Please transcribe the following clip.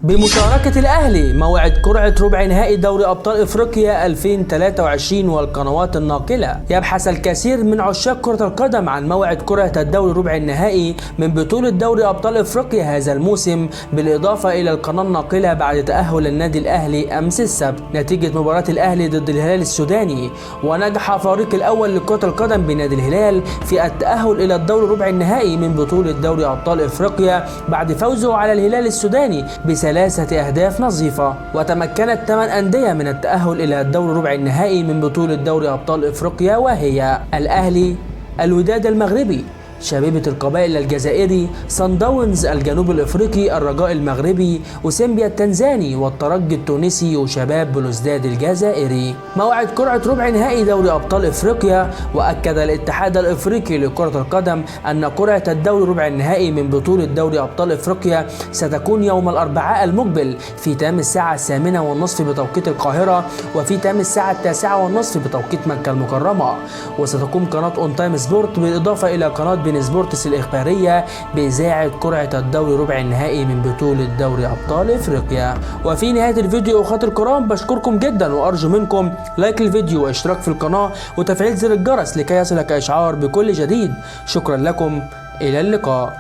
بمشاركة الأهلي موعد قرعة ربع نهائي دوري أبطال إفريقيا 2023 والقنوات الناقلة. يبحث الكثير من عشاق كرة القدم عن موعد قرعة الدوري ربع النهائي من بطولة دوري أبطال إفريقيا هذا الموسم، بالإضافة إلى القناة الناقلة بعد تأهل النادي الأهلي أمس السبت نتيجة مباراة الأهلي ضد الهلال السوداني. ونجح فريق الأول لكرة القدم بنادي الهلال في التأهل إلى الدوري ربع النهائي من بطولة دوري أبطال إفريقيا بعد فوزه على الهلال السوداني ب3 أهداف نظيفة. وتمكنت 8 أندية من التأهل إلى الدوري ربع النهائي من بطولة دوري أبطال إفريقيا، وهي الأهلي، الوداد المغربي، شبيبة القبائل الجزائري، صن داونز الجنوب الافريقي، الرجاء المغربي، وسيمبيا التنزاني، والترجي التونسي، وشباب بلوزداد الجزائري. موعد قرعة ربع نهائي دوري ابطال افريقيا. واكد الاتحاد الافريقي لكرة القدم ان قرعة الدوري ربع النهائي من بطولة دوري ابطال افريقيا ستكون يوم الاربعاء المقبل في تمام الساعة 8:30 بتوقيت القاهرة، وفي تمام الساعة 9:30 بتوقيت مكة المكرمة. وستقوم قناة اون تايم سبورت بالاضافة الى قناة بين سبورتس الإخبارية بإذاعة قرعة الدوري ربع النهائي من بطولة دوري أبطال إفريقيا. وفي نهاية الفيديو أخواتي الكرام بشكركم جدا، وأرجو منكم لايك الفيديو واشتراك في القناة وتفعيل زر الجرس لكي يصلك إشعار بكل جديد. شكرا لكم، إلى اللقاء.